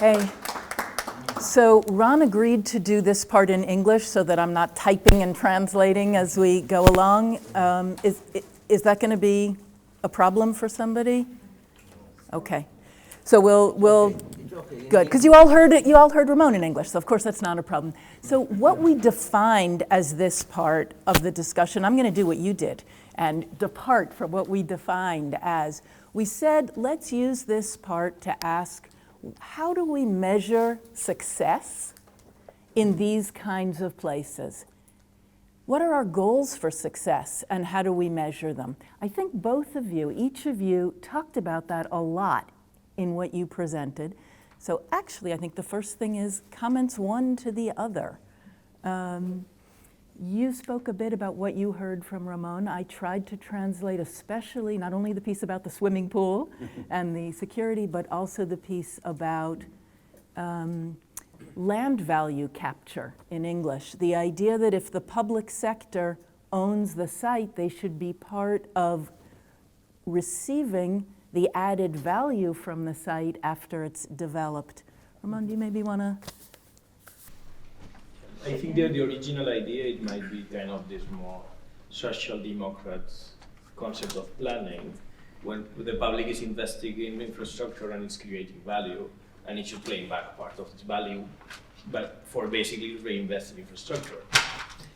Hey, so Ron agreed to do this part in English so that I'm not typing and translating as we go along. Is that going to be a problem for somebody? Okay, so we'll good, because you all heard Ramon in English, so of course that's not a problem. So what we defined as this part of the discussion, I'm going to do what you did and depart from what we defined as. We said, let's use this part to ask, how do we measure success in these kinds of places? What are our goals for success and how do we measure them? I think both of you, each of you, talked about that a lot in what you presented. So actually, I think the first thing is comments one to the other. You spoke a bit about what you heard from Ramon. I tried to translate especially not only the piece about the swimming pool and the security, but also the piece about land value capture in English. The idea that if the public sector owns the site, they should be part of receiving the added value from the site after it's developed. Ramon, do you maybe want to? I think that the original idea, it might be kind of this more social democrats concept of planning, when the public is investing in infrastructure and it's creating value, and it should claim back part of its value, but for basically reinvest in infrastructure.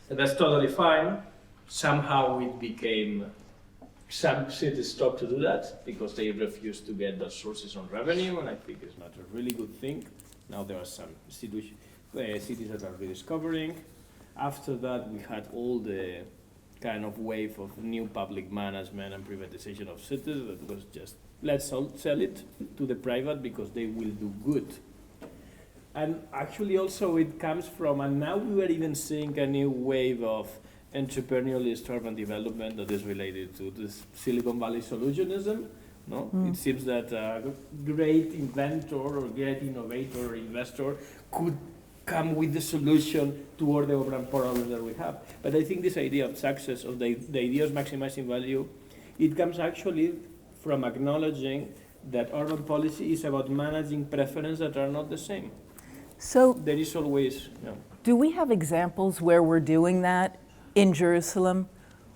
And that's totally fine. Somehow it became, some cities stopped to do that because they refused to get those sources on revenue, and I think it's not a really good thing. Now there are some cities that are rediscovering. After that, we had all the kind of wave of new public management and privatization of cities that was just, let's sell it to the private because they will do good. And actually also it comes from, and now we are even seeing a new wave of entrepreneurialist urban development that is related to this Silicon Valley solutionism. No? It seems that a great inventor or great innovator or investor could come with the solution to all the urban problems that we have. But I think this idea of success, of the idea of maximizing value, it comes actually from acknowledging that urban policy is about managing preferences that are not the same. So there is always, do we have examples where we're doing that in Jerusalem,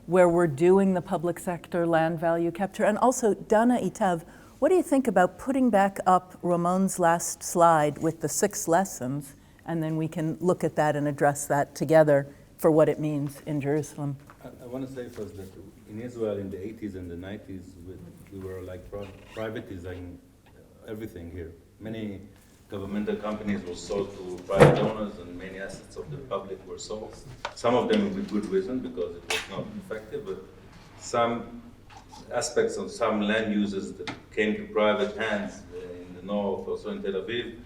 where we're doing the public sector land value capture? And also, Dana Itav, what do you think about putting back up Ramon's last slide with the 6 lessons, and then we can look at that and address that together for what it means in Jerusalem? I want to say first that in Israel in the 80s and the 90s, we were like privatizing everything here. Many governmental companies were sold to private owners and many assets of the public were sold. Some of them with good reason because it was not effective, but some aspects of some land uses that came to private hands in the north, also in Tel Aviv,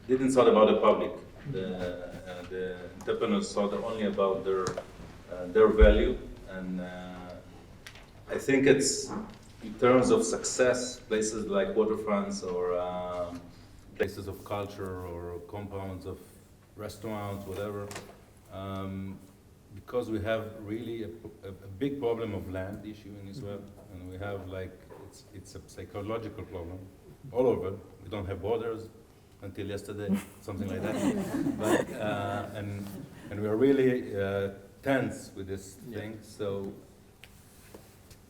didn't thought about the public. The entrepreneurs thought only about their value, and I think it's in terms of success, places like waterfronts or places of culture or compounds of restaurants, whatever, because we have really a big problem of land issue in Israel, and we have it's a psychological problem all over. We don't have borders until yesterday, something like that. But, and we are really tense with this thing. So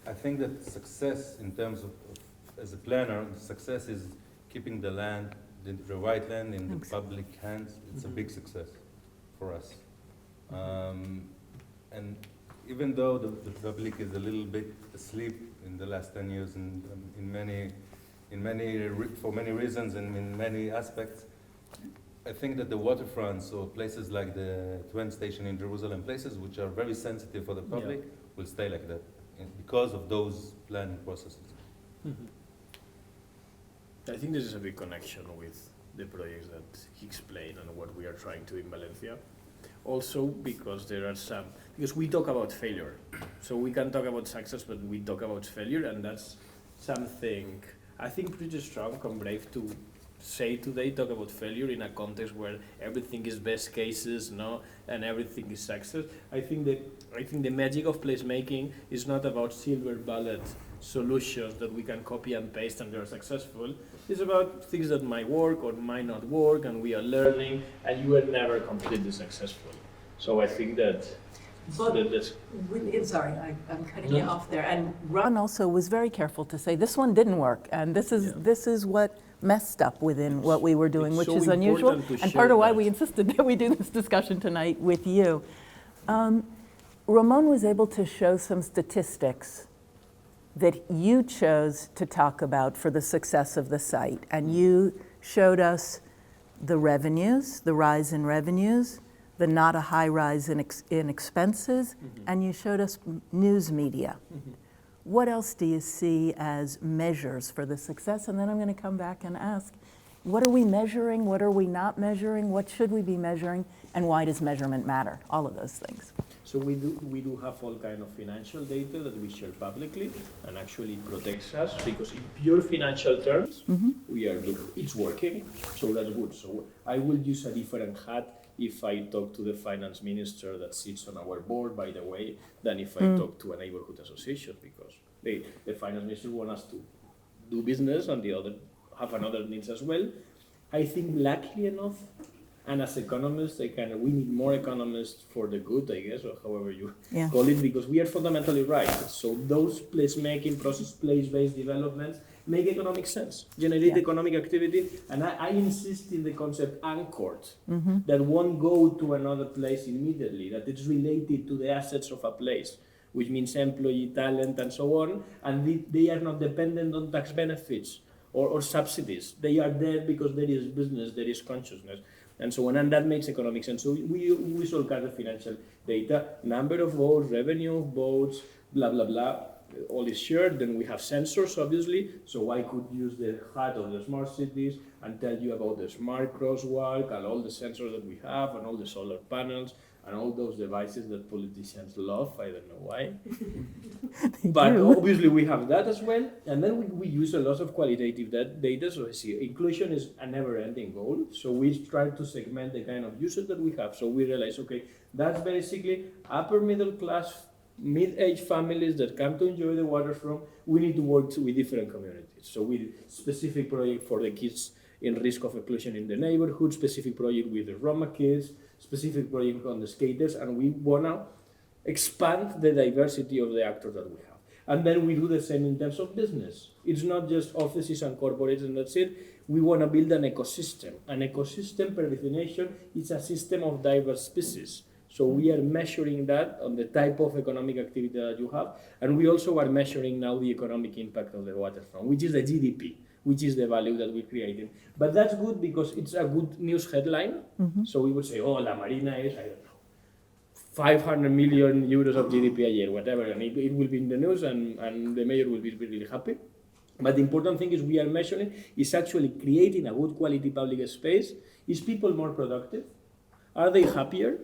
I think that success in terms of as a planner, success is keeping the land, the right land in the public hands. It's a big success for us. And even though the public is a little bit asleep in the last 10 years for many reasons and in many aspects, I think that the waterfronts or places like the train station in Jerusalem, places which are very sensitive for the public, will stay like that because of those planning processes. I think this is a big connection with the projects that he explained and what we are trying to do in Valencia. Also because because we talk about failure. So we can talk about success, but we talk about failure, and that's something I think pretty strong and brave to say today, talk about failure in a context where everything is best cases, and everything is success. I think the magic of placemaking is not about silver bullet solutions that we can copy and paste and they're successful. It's about things that might work or might not work, and we are learning, and you are never completely successful. So I think that that's... Sorry, I'm cutting you off there. And Ron also was very careful to say, this one didn't work, and this is what messed up within what we were doing, which is unusual, and part of why we insisted that we do this discussion tonight with you. Ramon was able to show some statistics that you chose to talk about for the success of the site, and you showed us the revenues, the rise in revenues, the not a high rise in expenses, and you showed us news media. What else do you see as measures for the success? And then I'm going to come back and ask, what are we measuring? What are we not measuring? What should we be measuring? And why does measurement matter? All of those things. So we do have all kind of financial data that we share publicly, and actually it protects us, because in pure financial terms, we are good. It's working, so that's good. So I will use a different hat if I talk to the finance minister that sits on our board, by the way, than if I talk to a neighborhood association, because the finance minister want us to do business and the other have another needs as well. I think luckily enough, and as economists, we need more economists for the good, I guess, or however you call it, because we are fundamentally right. So those place-making, place-based developments make economic sense, generate economic activity, and I insist in the concept anchored, that won't go to another place immediately, that it's related to the assets of a place, which means employee, talent, and so on, and they are not dependent on tax benefits or subsidies. They are there because there is business, there is consciousness, and so on, and that makes economic sense. So we solve the financial data, number of votes, revenue of votes, blah, blah, blah, all is shared. Then we have sensors, obviously, so I could use the hat of the smart cities and tell you about the smart crosswalk and all the sensors that we have and all the solar panels and all those devices that politicians love, I don't know why. But obviously we have that as well, and then we use a lot of qualitative data, so I see inclusion is a never-ending goal, so we try to segment the kind of users that we have, so we realize, okay, that's basically upper middle class, mid-aged families that come to enjoy the waterfront. We need to work with different communities, so with specific project for the kids in risk of exclusion in the neighborhood, specific project with the Roma kids, specific project on the skaters, and we want to expand the diversity of the actors that we have. And then we do the same in terms of business. It's not just offices and corporates and that's it. We want to build an ecosystem. An ecosystem, per definition, is a system of diverse species. So we are measuring that on the type of economic activity that you have, and we also are measuring now the economic impact of the waterfront, which is the GDP, which is the value that we're creating. But that's good because it's a good news headline. So we would say, oh, La Marina is, I don't know, 500 million euros of GDP a year, whatever, and it will be in the news, and the mayor will be really happy. But the important thing is we are measuring, is actually creating a good quality public space. Is people more productive? Are they happier?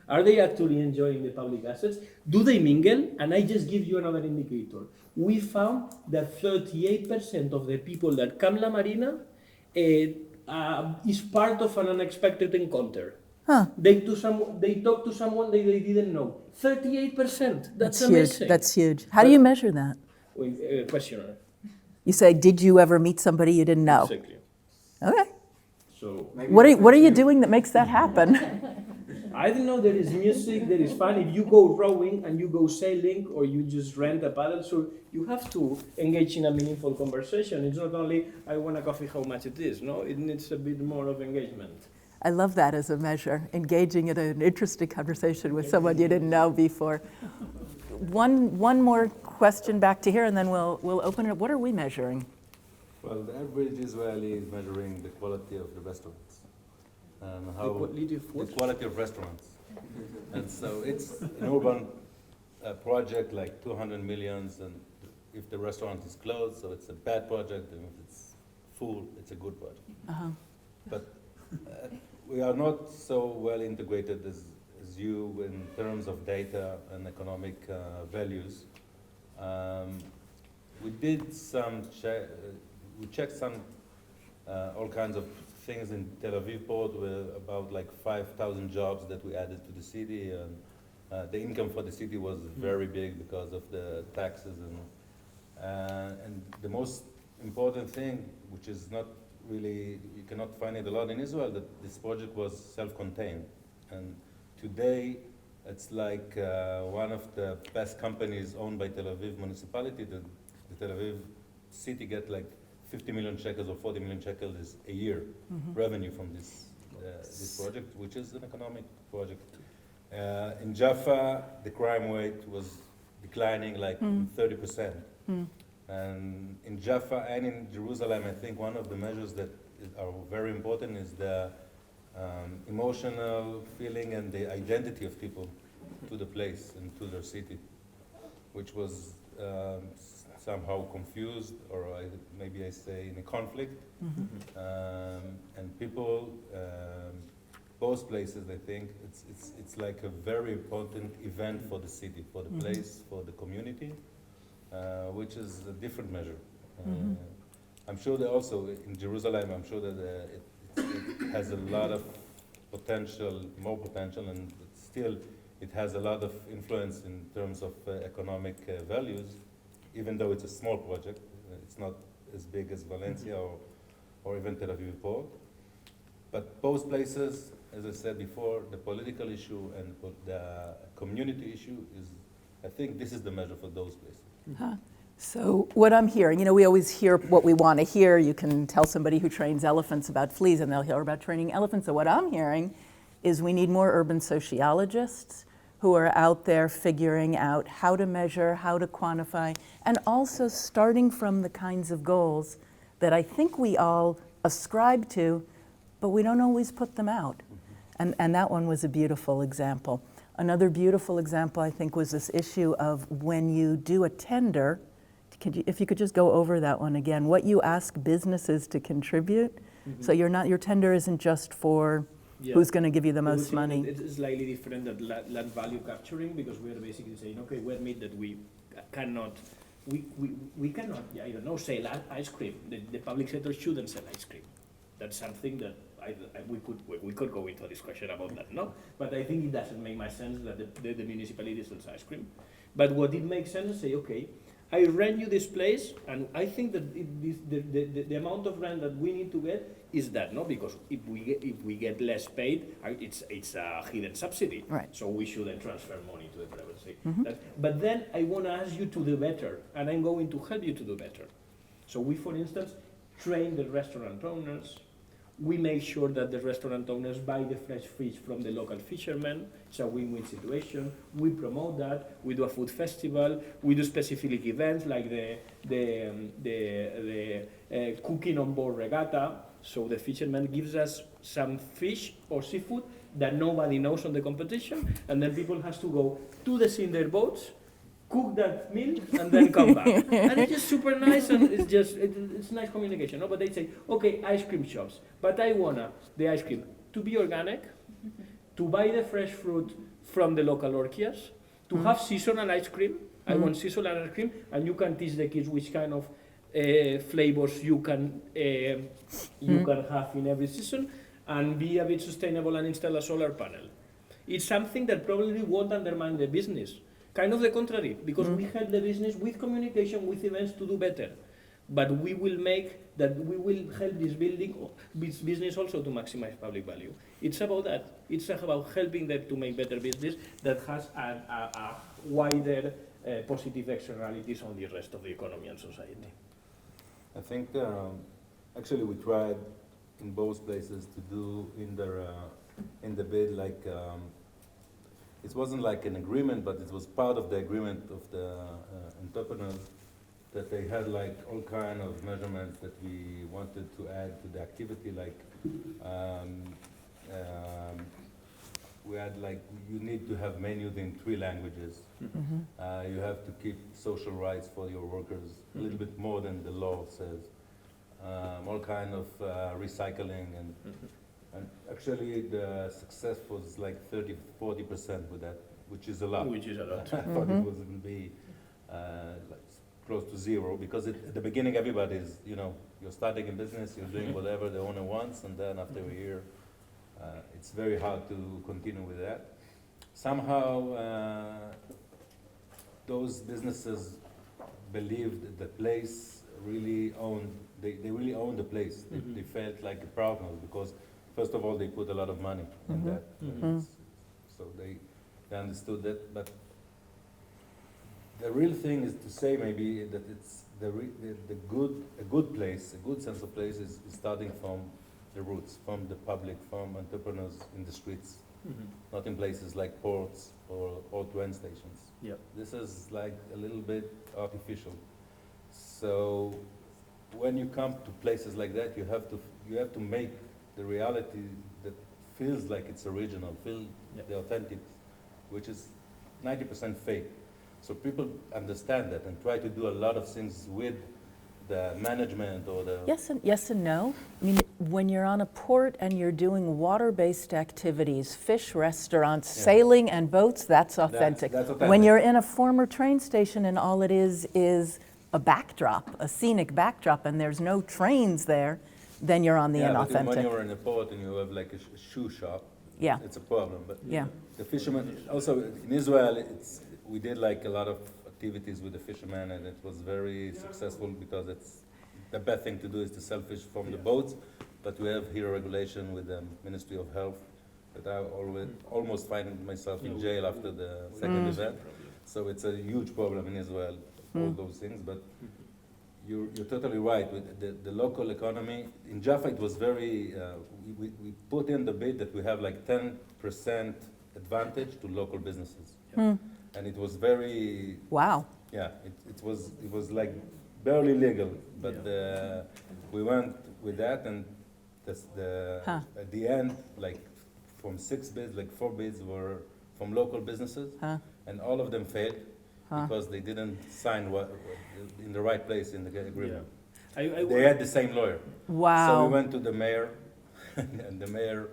Are they actually enjoying the public assets? Do they mingle? And I just give you another indicator. We found that 38% of the people that come La Marina is part of an unexpected encounter. They talk to someone they didn't know. 38%. That's amazing. Huge. That's huge. How do you measure that? Questionnaire. You say, did you ever meet somebody you didn't know? Exactly. Okay. So What are you doing that makes that happen? I don't know, there is music, there is fun. If you go rowing and you go sailing or you just rent a paddle, so you have to engage in a meaningful conversation. It's not only, I want a coffee, how much it is. No, it needs a bit more of engagement. I love that as a measure, engaging in an interesting conversation with someone you didn't know before. One more question back to here, and then we'll open it up. What are we measuring? Well, the average Israeli is measuring the quality of the restaurants. And how the quality of restaurants. And so it's an urban project like 200 millions, and if the restaurant is closed, so it's a bad project, and if it's full, it's a good project. But we are not so well integrated as you in terms of data and economic values. We did some we checked some all kinds of things in Tel Aviv port with about like 5,000 jobs that we added to the city, and the income for the city was very big because of the taxes, And the most important thing, which is not really, you cannot find it a lot in Israel, that this project was self-contained. And today, it's like one of the best companies owned by Tel Aviv municipality. The Tel Aviv city get like 50 million shekels or 40 million shekels a year revenue from this project, which is an economic project. In Jaffa, the crime rate was declining like 30%. And in Jaffa and in Jerusalem, I think one of the measures that are very important is the emotional feeling and the identity of people to the place and to their city, which was somehow confused, or maybe I say in a conflict. And people, both places, I think, it's like a very important event for the city, for the place, for the community, which is a different measure. I'm sure that also in Jerusalem, I'm sure that it has a lot of potential, more potential, and still it has a lot of influence in terms of economic values, even though it's a small project. It's not as big as Valencia or even Tel Aviv port. But both places, as I said before, the political issue and the community issue is, I think this is the measure for those places. So what I'm hearing, we always hear what we want to hear. You can tell somebody who trains elephants about fleas and they'll hear about training elephants. So what I'm hearing is we need more urban sociologists who are out there figuring out how to measure, how to quantify, and also starting from the kinds of goals that I think we all ascribe to, but we don't always put them out. And that one was a beautiful example. Another beautiful example, I think, was this issue of when you do a tender. If you could just go over that one again, what you ask businesses to contribute. So your tender isn't just for who's going to give you the most money. It's slightly different than land value capturing, because we are basically saying, okay, we admit that we cannot, I don't know, sell ice cream. The public sector shouldn't sell ice cream. That's something that we could go into a discussion about that, no? But I think it doesn't make much sense that the municipality sells ice cream. But what it makes sense is say, okay, I rent you this place, and I think that the amount of rent that we need to get is that, no? Because if we get less paid, it's a hidden subsidy. Right. So we shouldn't transfer money to the private sector. But then I want to ask you to do better, and I'm going to help you to do better. So we, for instance, train the restaurant owners. We make sure that the restaurant owners buy the fresh fish from the local fishermen. It's a win-win situation. We promote that. We do a food festival. We do specific events like the cooking on board regatta. So the fisherman gives us some fish or seafood that nobody knows on the competition, and then people has to go to the sea in their boats, cook that meal, and then come back. And it's just super nice, and it's nice communication. No? But they say, okay, ice cream shops, but I wanna the ice cream to be organic, to buy the fresh fruit from the local orchards, to have seasonal ice cream. I want seasonal ice cream, and you can teach the kids which kind of flavors you can have in every season, and be a bit sustainable and install a solar panel. It's something that probably won't undermine the business. Kind of the contrary, because we help the business with communication, with events to do better. But we will help this business also to maximize public value. It's about that. It's about helping them to make better business that has a wider positive externalities on the rest of the economy and society. I think actually we tried in both places to do in the bid like it wasn't like an agreement, but it was part of the agreement of the entrepreneurs that they had like all kind of measurements that we wanted to add to the activity, like we had like you need to have menus in 3 languages. You have to keep social rights for your workers a little bit more than the law says. All kind of recycling and actually the success was like 30-40% with that, which is a lot. Which is a lot. I thought it was going to be like close to zero, because at the beginning everybody's, you're starting a business, you're doing whatever the owner wants, and then after a year it's very hard to continue with that. Somehow those businesses believed that the place really owned, they really owned the place. They felt like partners because, first of all, they put a lot of money in that. So they understood that. But the real thing is to say maybe that it's a good place, a good sense of place is starting from the roots, from the public, from entrepreneurs in the streets, not in places like ports or train stations. Yeah. This is like a little bit artificial. So when you come to places like that, you have to make the reality that feels like it's original, feel the authentic, which is 90% fake. So people understand that and try to do a lot of things with the management or the... Yes and no. I mean, when you're on a port and you're doing water-based activities, fish restaurants, sailing and boats, that's authentic. That's authentic. When you're in a former train station and all it is a backdrop, a scenic backdrop, and there's no trains there, then you're on the inauthentic. But when you're in a port and you have like a shoe shop, it's a problem. But the fishermen, also in Israel, we did like a lot of activities with the fishermen, and it was very successful because it's the best thing to do is to sell fish from the boats. But we have here a regulation with the Ministry of Health that I almost find myself in jail after the second event. So it's a huge problem in Israel, all those things. But you're totally right with the local economy. In Jaffa, it was very, we put in the bid that we have like 10% advantage to local businesses. And it was very... Wow. Yeah, it was like barely legal, but we went with that, and at the end, like from 6 bids, like 4 bids were from local businesses, and all of them failed because they didn't sign in the right place in the agreement. They had the same lawyer. Wow. So we went to the mayor, and the mayor,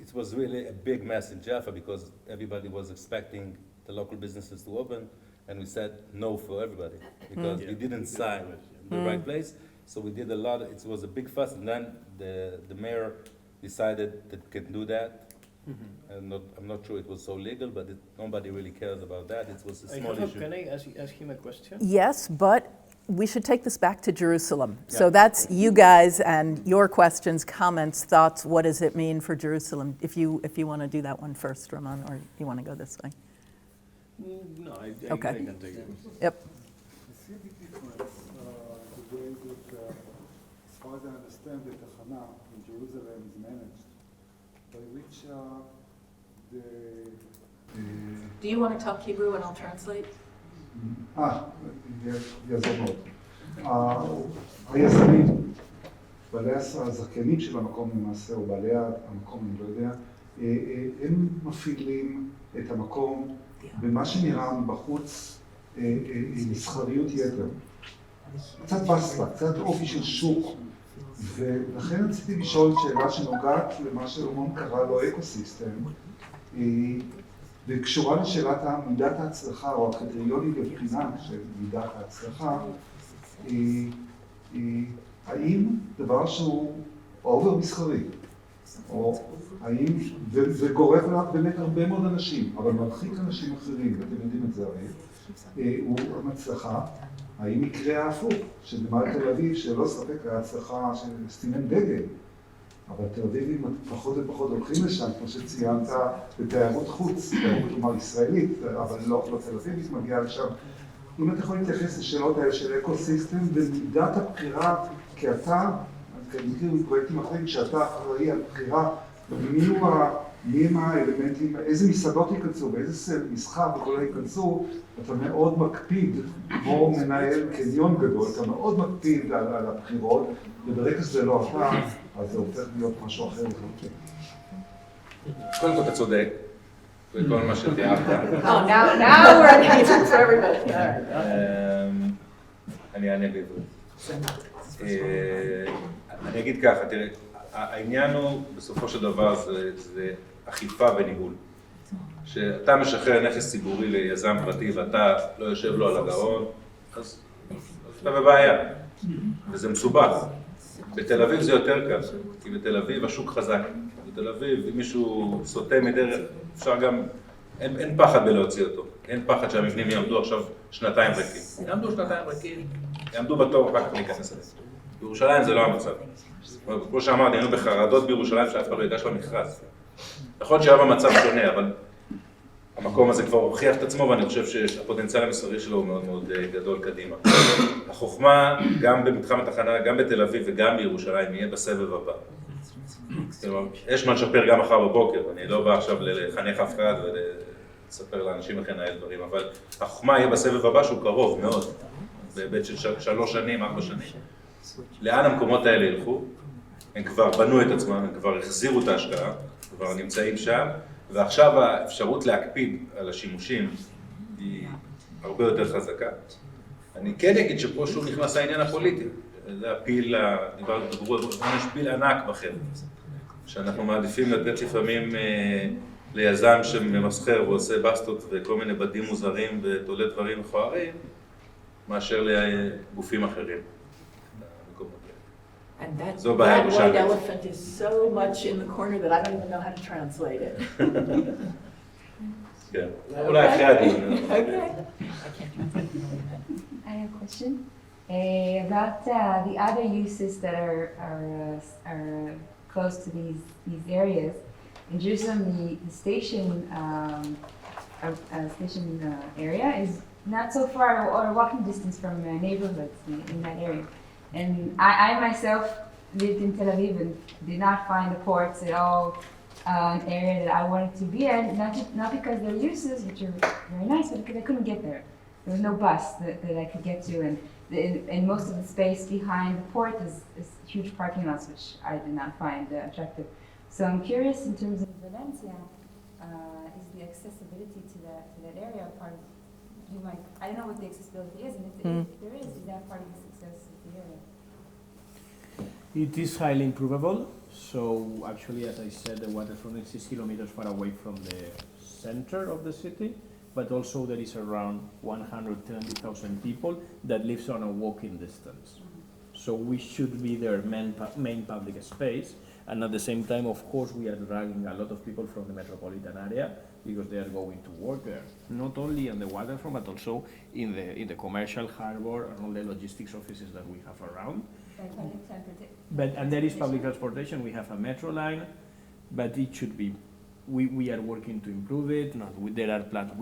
it was really a big mess in Jaffa because everybody was expecting the local businesses to open, and we said no for everybody because we didn't sign in the right place. So we did a lot. It was a big fuss, and then the mayor decided that can do that. And I'm not sure it was so legal, but nobody really cares about that. It was a small issue. Can I ask him a question? Yes, but we should take this back to Jerusalem. So that's you guys and your questions, comments, thoughts. What does it mean for Jerusalem? If you want to do that one first, Ramon, or you want to go this way? No, I Okay. can take it. Yep. I see a big difference the way that, as far as I understand, the Tachana in Jerusalem is managed, by which Do you want to talk Hebrew and I'll translate? יעזור מאוד. היזמים, בעלי הזכיינים של המקום למעשה, או בעלי המקום, אני לא יודע, הם מפעילים את המקום במה שנראה מבחוץ מסחריות יתר. קצת בסטה, קצת אופי של שוק, ולכן רציתי לשאול שאלה שנוגעת למה שרמון קרא לו אקוסיסטם, וקשורה לשאלת מידת ההצלחה או הקריטריונים לבחינה של מידת ההצלחה, האם דבר שהוא אובר מסחרי, או האם, וגורף עליו באמת הרבה מאוד אנשים, אבל מרחיק אנשים אחרים, ואתם יודעים את זה הרי, הוא מצלחה, האם יקרה ההפוך, שבמערכת תל אביב, שלא ספק ההצלחה של סימן דגל, אבל תל אביבים פחות ופחות הולכים לשם, כמו שציינת, בתיירות חוץ, תיירות כלומר ישראלית, אבל לא תל אביבית מגיעה לשם. אם אתה יכול להתייחס לשאלות האלה של אקוסיסטם ומידת הבחירה, כי אתה, אני מכיר מפרויקטים אחרים, כשאתה אחראי על בחירה, מי הם האלמנטים, איזה מסעדות ייכנסו, באיזה מסחר וכולי ייכנסו, אתה מאוד מקפיד, כמו מנהל קניון גדול, אתה מאוד מקפיד על הבחירות, וברגע שזה לא אתה, אז זה הופך להיות משהו אחר. קודם כל אתה צודק, וכל מה שתיארת. Now we're in Egypt for everybody. אני אענה בעברית. אני אגיד ככה, תראה, העניין הוא בסופו של דבר זה אכיפה וניהול. שאתה משחרר נכס ציבורי ליזם פרטי ואתה לא יושב לו על הגרון, אז אתה בבעיה, וזה מסובך. בתל אביב זה יותר קל, כי בתל אביב השוק חזק. בתל אביב, אם מישהו סוטה מדרך, אפשר גם אין פחד בלהוציא אותו, אין פחד שהמבנים יעמדו עכשיו שנתיים ריקים. יעמדו שנתיים ריקים, יעמדו בתור, אחר כך להיכנס אליהם. בירושלים זה לא המצב. כמו שאמרתי, היינו בחרדות בירושלים שאף אחד לא ייגש למכרז. נכון שהיה במצב שונה, אבל המקום הזה כבר הוכיח את עצמו, ואני חושב שהפוטנציאל המסחרי שלו הוא מאוד מאוד גדול קדימה. החוכמה, גם במתחם התחנה, גם בתל אביב וגם בירושלים, יהיה בסבב הבא. יש מה לשפר גם מחר בבוקר, אני לא בא עכשיו לחנך אף אחד ולספר לאנשים איך לנהל דברים, אבל החוכמה יהיה בסבב הבא שהוא קרוב מאוד, בהיבט של 3 שנים, 4 שנים. לאן המקומות האלה ילכו? הם כבר בנו את עצמם, הם כבר החזירו את ההשקעה, כבר נמצאים שם, ועכשיו האפשרות להקפיד על השימושים היא הרבה יותר חזקה. אני כן אגיד שפה שוב נכנס העניין הפוליטי, זה הפיל, דיברו, יש פיל ענק בחדר, שאנחנו מעדיפים לתת לפעמים ליזם שממסחר ועושה בסטות וכל מיני בדים מוזרים ותולה דברים מכוערים, מאשר לגופים אחרים. And that זו בעיה white בשביל. elephant is so much in the corner that I don't even know how to translate it. כן, אולי אחרי הדיון. Okay. I have a question about the other uses that are close to these areas. In Jerusalem, the station area is not so far or walking distance from neighborhoods in that area. And I myself lived in Tel Aviv and did not find the ports at all an area that I wanted to be in, not because their uses, which are very nice, but because I couldn't get there. There was no bus that I could get to, and most of the space behind the port is huge parking lots, which I did not find attractive. So I'm curious in terms of Valencia, is the accessibility to that area part of, I don't know what the accessibility is, and if there is that part of the success of the area? It is highly improvable. So actually, as I said, the waterfront is 6 kilometers far away from the center of the city, but also there is around 120,000 people that lives on a walking distance. So we should be their main public space. And at the same time, of course, we are dragging a lot of people from the metropolitan area because they are going to work there, not only on the waterfront, but also in the commercial harbor and all the logistics offices that we have around. And there is public transportation. We have a metro line, but it should be. We are working to improve it. There are plans.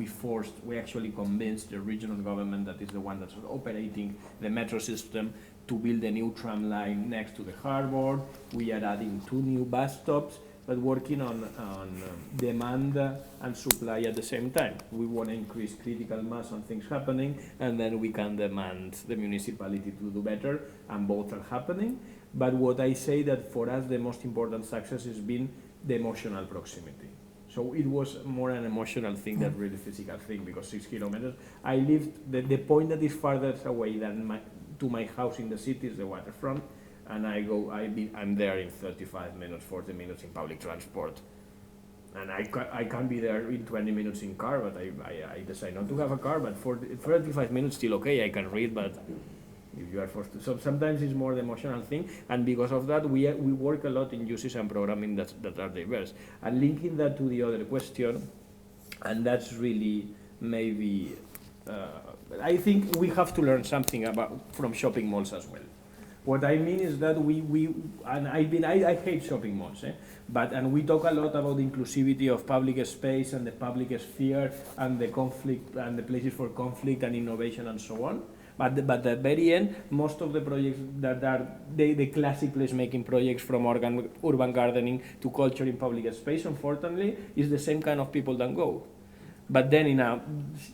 We actually convinced the regional government that is the one that's operating the metro system to build a new tram line next to the harbor. We are adding 2 new bus stops, but working on demand and supply at the same time. We want to increase critical mass on things happening, and then we can demand the municipality to do better, and both are happening. But what I say that for us the most important success has been the emotional proximity. So it was more an emotional thing than really physical thing, because 6 kilometers, I lived, the point that is farther away than to my house in the city is the waterfront, and I'm there in 35 minutes, 40 minutes in public transport. And I can't be there in 20 minutes in car, but I decide not to have a car, but for 35 minutes still okay, I can read, but if you are forced to. So sometimes it's more the emotional thing, and because of that, we work a lot in uses and programming that are diverse. And linking that to the other question, and that's really maybe, I think we have to learn something from shopping malls as well. What I mean is that I hate shopping malls, and we talk a lot about the inclusivity of public space and the public sphere and the conflict and the places for conflict and innovation and so on. But at the very end, most of the projects that are the classic place-making projects, from urban gardening to culture in public space, unfortunately, is the same kind of people that go. But then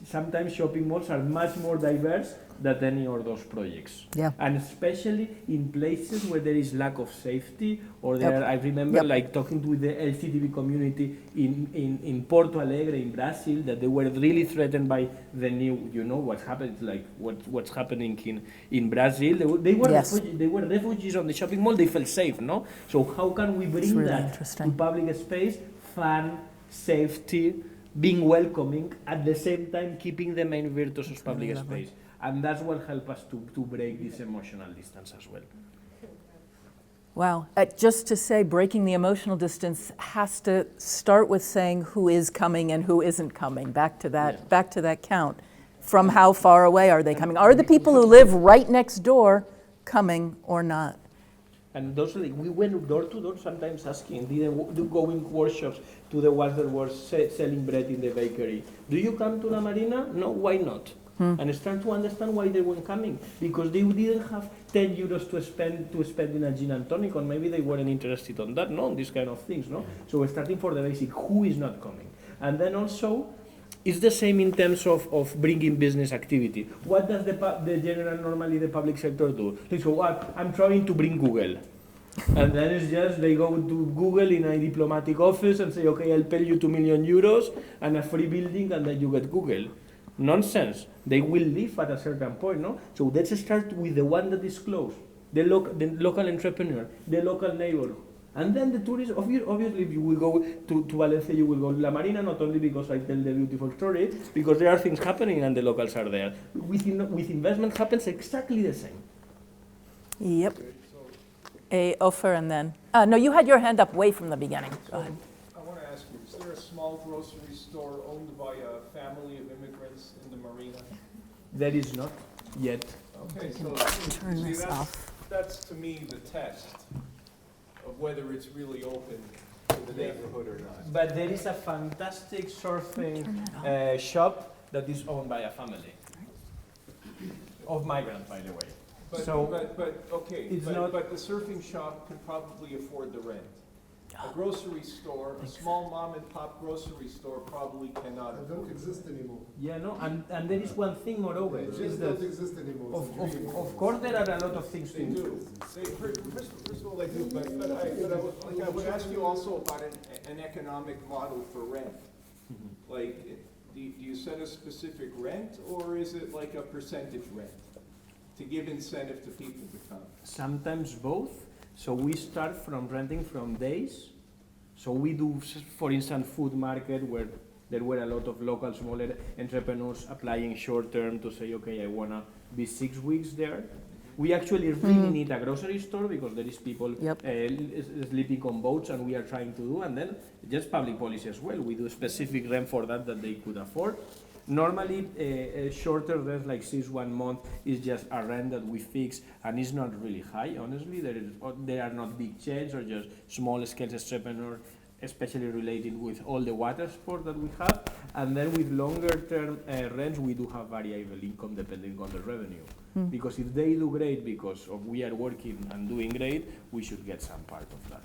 sometimes shopping malls are much more diverse than any of those projects. Yeah. And especially in places where there is lack of safety, or there, I remember like talking to the LGTB community in Porto Alegre in Brazil, that they were really threatened by the new, what happened, like what's happening in Brazil. They were refugees on the shopping mall, they felt safe, no? So how can we bring really that interesting. to public space, fun, safety, being welcoming, at the same time keeping the main virtues of public space. And that's what helps us to break this emotional distance as well. Wow. Just to say, breaking the emotional distance has to start with saying who is coming and who isn't coming. Back to that count. From how far away are they coming? Are the people who live right next door coming or not? And those, like, we went door to door sometimes asking, didn't go in workshops to the ones that were selling bread in the bakery. Do you come to La Marina? No, why not? And start to understand why they weren't coming. Because they didn't have 10 euros to spend in a gin and tonic, or maybe they weren't interested on that, no, these kind of things, no? So we're starting for the basic, who is not coming? And then also, it's the same in terms of bringing business activity. What does normally the public sector do? They say, I'm trying to bring Google. And then it's just, they go to Google in a diplomatic office and say, okay, I'll pay you 2 million euros and a free building, and then you get Google. Nonsense. They will leave at a certain point, no? So let's start with the one that is close, the local entrepreneur, the local neighbor. And then the tourists, obviously, if you will go to Valencia, you will go to La Marina, not only because I tell the beautiful story, because there are things happening and the locals are there. With investment happens exactly the same. Yep. Ofer, and then, no, you had your hand up way from the beginning. Go ahead. I want to ask you, is there a small grocery store owned by a family of immigrants in the marina? There is not yet. Okay, so Turn see, this off. that's to me the test of whether it's really open to the neighborhood or not. But there is a fantastic surfing shop that is owned by a family of migrants, by the way. But the surfing shop can probably afford the rent. A grocery store, a small mom and pop grocery store probably cannot They don't exist anymore. Yeah, no, and there is one thing moreover, They is just that don't exist anymore. It's a dream. of course there are a lot of things They to do. First of all, they do, but I would ask you also about an economic model for rent. Like, do you set a specific rent, or is it like a percentage rent to give incentive to people to come? Sometimes both. So we start from renting from days. So we do, for instance, food market where there were a lot of local smaller entrepreneurs applying short term to say, okay, I wanna be 6 weeks there. We actually really need a grocery store because there is people sleeping on boats, and we are trying to do, and then just public policy as well. We do specific rent for that they could afford. Normally, a shorter rent, like 1 month, is just a rent that we fix, and it's not really high, honestly. There are not big chains or just small-scale entrepreneurs, especially related with all the water sport that we have. And then with longer-term rents, we do have variable income depending on the revenue. Because if they do great because we are working and doing great, we should get some part of that.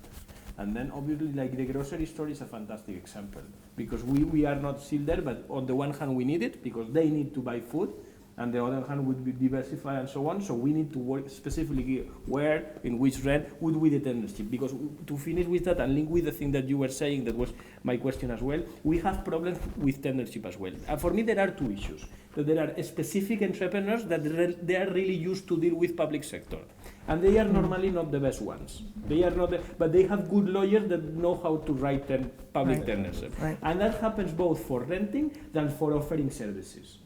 And then obviously, like the grocery store is a fantastic example because we are not still there, but on the one hand we need it because they need to buy food, and the other hand would be diversify and so on. So we need to work specifically where, in which rent would we the tendership. Because to finish with that and link with the thing that you were saying, that was my question as well, we have problems with tendership as well. And for me there are two issues. That there are specific entrepreneurs that they are really used to deal with public sector. And they are normally not the best ones. They are not, but they have good lawyers that know how to write public tendership. Right. And that happens both for renting than for offering services.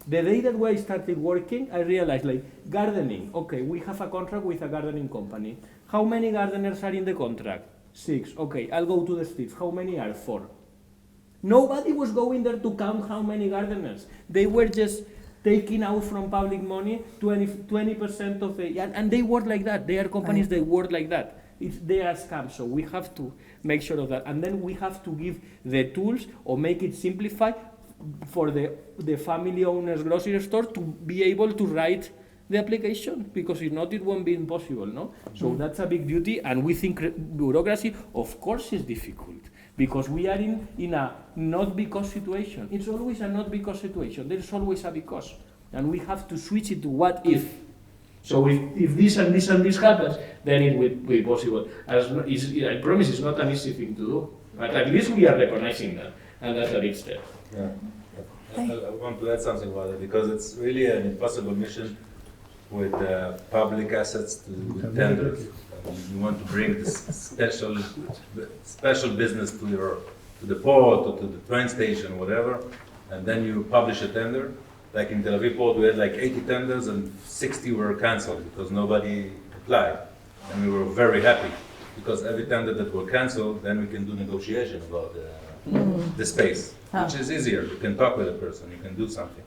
The day that I started working, I realized, like, gardening. Okay, we have a contract with a gardening company. How many gardeners are in the contract? 6. Okay, I'll go to the streets. How many are? 4. Nobody was going there to count how many gardeners. They were just taking out from public money 20% of the, and they work like that. They are companies that work like that. They are scams, so we have to make sure of that. And then we have to give the tools or make it simplified for the family owner's grocery store to be able to write the application, because if not, it won't be impossible, no? So that's a big duty, and we think bureaucracy, of course, is difficult, because we are in a not because situation. It's always a not because situation. There's always a because, and we have to switch it to what if. So if this and this and this happens, then it will be possible. I promise it's not an easy thing to do, but at least we are recognizing that, and that's a big step. Yeah. I want to add something about it, because it's really an impossible mission with public assets with tenders. You want to bring this special business to the port or to the train station, whatever, and then you publish a tender. Like in Tel Aviv port, we had like 80 tenders and 60 were cancelled because nobody applied. And we were very happy, because every time that were canceled, then we can do negotiation about the space, which is easier. You can talk with a person, you can do something.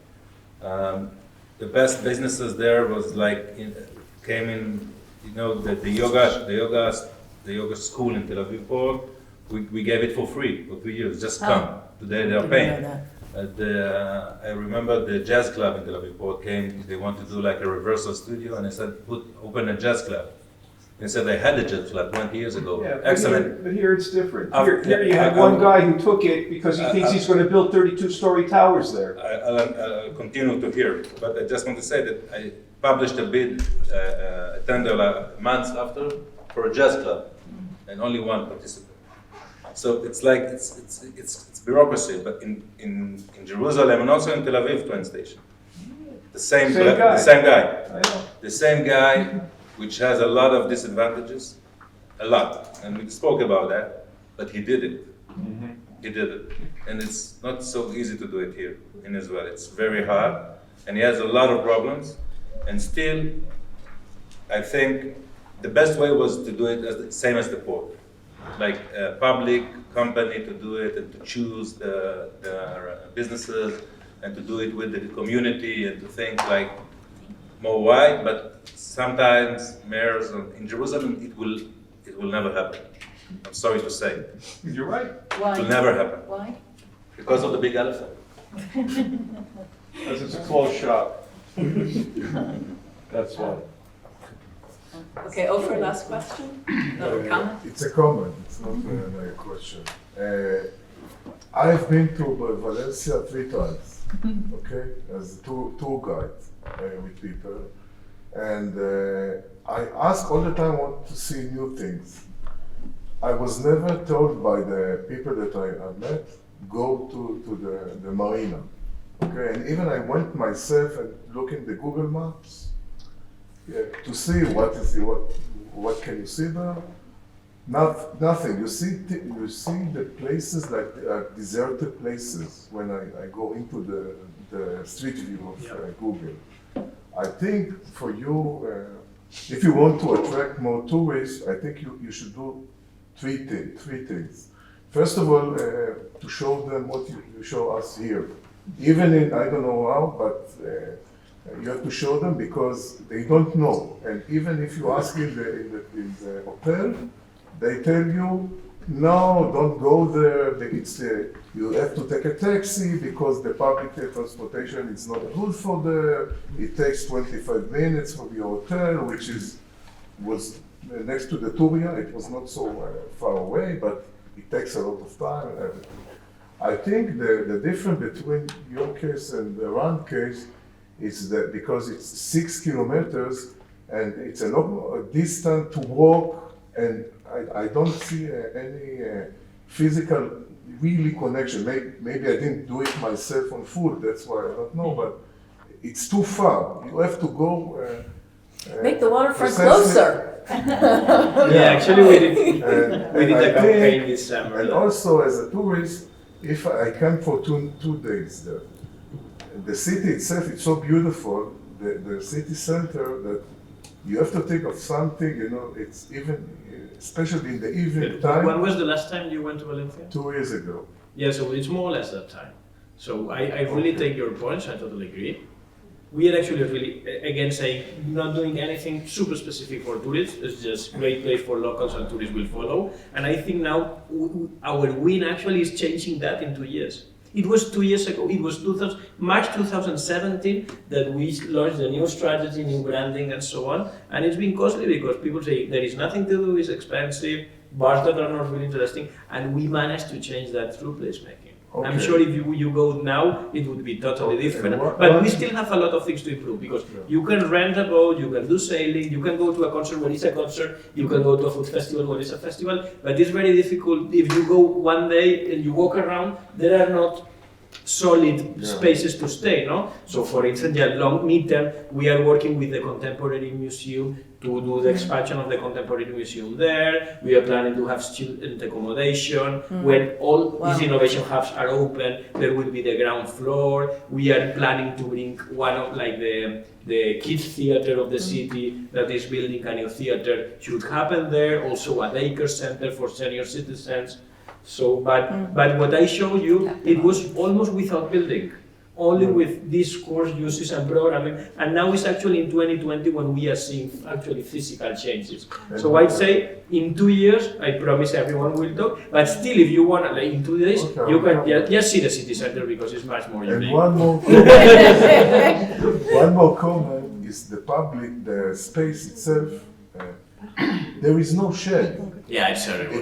The best businesses there was like, came in, you know, the yoga school in Tel Aviv Port. We gave it for free for 3 years. Just come. Today they are paying. I remember the jazz club in Tel Aviv Port came. They want to do like a reversal studio, and I said, open a jazz club. They said they had a jazz club 20 years ago. Yeah, Excellent. But here it's different. I've- Here you have one guy who took it because he thinks he's gonna build 32-story towers there. I'll continue to hear, but I just want to say that I published a bid, a tender months after for a jazz club, and only one participant. So it's like it's bureaucracy, but in Jerusalem and also in Tel Aviv train station, the same Same guy. the same guy, I know. the same guy, which has a lot of disadvantages, a lot, and we spoke about that, but he did it. He did it, and it's not so easy to do it here in Israel. It's very hard, and he has a lot of problems, and still, I think the best way was to do it as the same as the port, like a public company to do it and to choose the businesses and to do it with the community and to think like more wide. But sometimes mayors in Jerusalem it will never happen. I'm sorry to say, You're right. it will never happen Why? because of the big elephant. Because it's a closed shop. That's why. Okay, Ofer, last question? Or comment? It's a comment, it's not a question. I've been to Valencia 3 times, okay, as a tour guide with people. And I ask all the time, I want to see new things. I was never told by the people that I met, go to the marina. Okay, and even I went myself and look in the Google Maps to see what can you see there. Nothing. You see the places like deserted places when I go into the street view of Google. I think for you, if you want to attract more tourists, I think you should do three things. First of all, to show them what you show us here. Even in, I don't know how, but you have to show them because they don't know. And even if you ask in the hotel, they tell you, no, don't go there. You have to take a taxi because the public transportation is not good for there. It takes 25 minutes from your hotel, which was next to the Turia. It was not so far away, but it takes a lot of time and everything. I think the difference between your case and the Rand case is that because it's 6 kilometers and it's a long distance to walk, and I don't see any physical really connection. Maybe I didn't do it myself on foot, that's why I don't know, but it's too far. You have to go. Make the waterfront precisely- closer. Yeah, actually we did And a I campaign think- this summer. And also as a tourist, if I come for two days there, the city itself is so beautiful, the city center, that you have to think of something, it's even, especially in the evening time, When was the last time you went to Valencia? 2 years ago. Yeah, so it's more or less that time. So I really take your points, I totally agree. We are actually really, again, saying not doing anything super specific for tourists, it's just great place for locals and tourists will follow. And I think now our win actually is changing that in 2 years. It was 2 years ago, it was March 2017 that we launched the new strategy, new branding and so on. And it's been costly because people say there is nothing to do, it's expensive, bars that are not really interesting. And we managed to change that through placemaking. Okay. I'm sure if you go now, it would be totally Okay, different. and But we still have a lot of things to improve because Yeah. you can rent a boat, you can do sailing, you can go to a concert when it's a concert, you can go to a food festival when it's a festival. But it's very difficult if you go one day and you walk around, there are not solid spaces to stay, no? So for instance, long midterm, we are working with the Contemporary Museum to do the expansion of the Contemporary Museum there. We are planning to have student accommodation. When all these innovation hubs are open, there will be the ground floor. We are planning to bring one of the kids theater of the city that is building a new theater should happen there. Also a daycare center for senior citizens. So, but what I showed you, it was almost without building, only with these course uses and programming. And now it's actually in 2020 when we are seeing actually physical changes. So I'd say in 2 years, I promise everyone will talk. But still, if you want, like in 2 days, you can just see the city center because it's much more unique. And one more comment is the space itself. There is no shed. Yeah, it's terrible.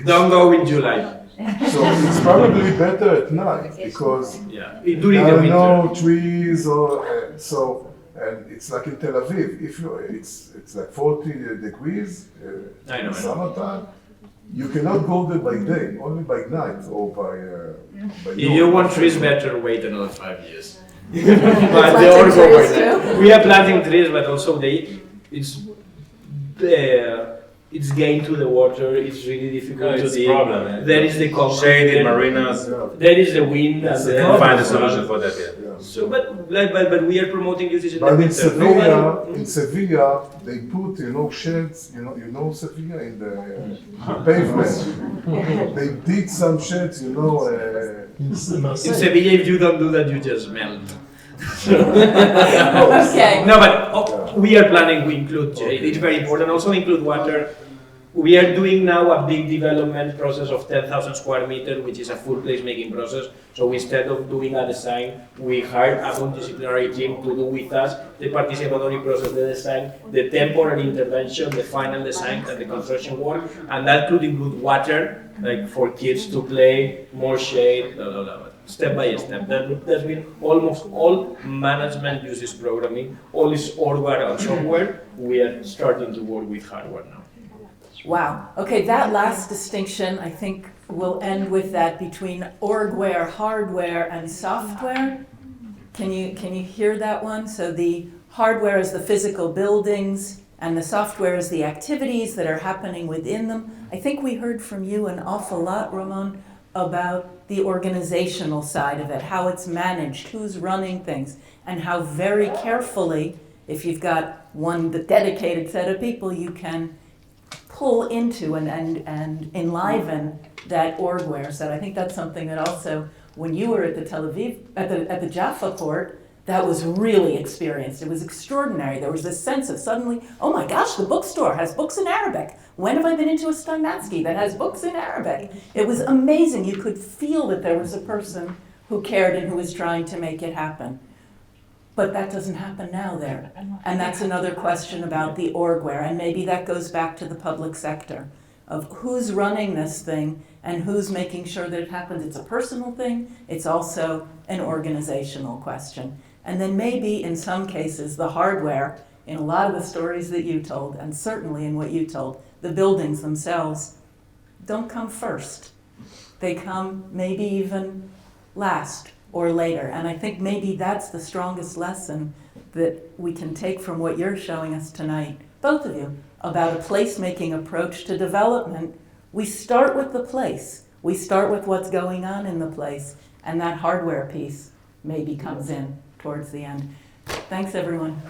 Don't go in July. So it's probably better at night because During the there are winter. no trees or and it's like in Tel Aviv. It's like 40 degrees in summertime. You cannot go there by day, only by night or by. If you want trees better, wait another 5 years. But they all go by that. We are planting trees, but also it's gained to the water. It's really difficult to deal. Problem. There is the concrete. Shaded marinas. There is the wind. And the Find a solution for that. Yeah. So, but we are promoting uses in the But in winter. Sevilla, they put sheds. You know Sevilla in the pavement. They did some sheds. In Sevilla, if you don't do that, you just melt. Okay. No, but we are planning to include shade. It's very important. Also include water. We are doing now a big development process of 10,000 square meters, which is a full placemaking process. So instead of doing a design, we hired a multidisciplinary team to do with us the participatory process, the design, the temporary intervention, the final design, and the construction work. And that could include water, like for kids to play, more shade, blah, blah, blah. Step by step. There's been almost all management uses programming, all is hardware and software. We are starting to work with hardware now. Wow. Okay, that last distinction, I think we'll end with that between orgware, hardware, and software. Can you hear that one? So the hardware is the physical buildings, and the software is the activities that are happening within them. I think we heard from you an awful lot, Ramon, about the organizational side of it, how it's managed, who's running things, and how very carefully, if you've got one dedicated set of people, you can pull into and enliven that orgware set. I think that's something that also, when you were at the Tel Aviv, at the Jaffa port, that was really experienced. It was extraordinary. There was this sense of suddenly, oh my gosh, the bookstore has books in Arabic. When have I been into a Steinmatsky that has books in Arabic? It was amazing. You could feel that there was a person who cared and who was trying to make it happen. But that doesn't happen now there. And that's another question about the orgware. And maybe that goes back to the public sector of who's running this thing and who's making sure that it happens. It's a personal thing. It's also an organizational question. And then maybe in some cases, the hardware, in a lot of the stories that you told, and certainly in what you told, the buildings themselves don't come first. They come maybe even last or later. And I think maybe that's the strongest lesson that we can take from what you're showing us tonight, both of you, about a placemaking approach to development. We start with the place. We start with what's going on in the place, and that hardware piece maybe comes in towards the end. Thanks, everyone.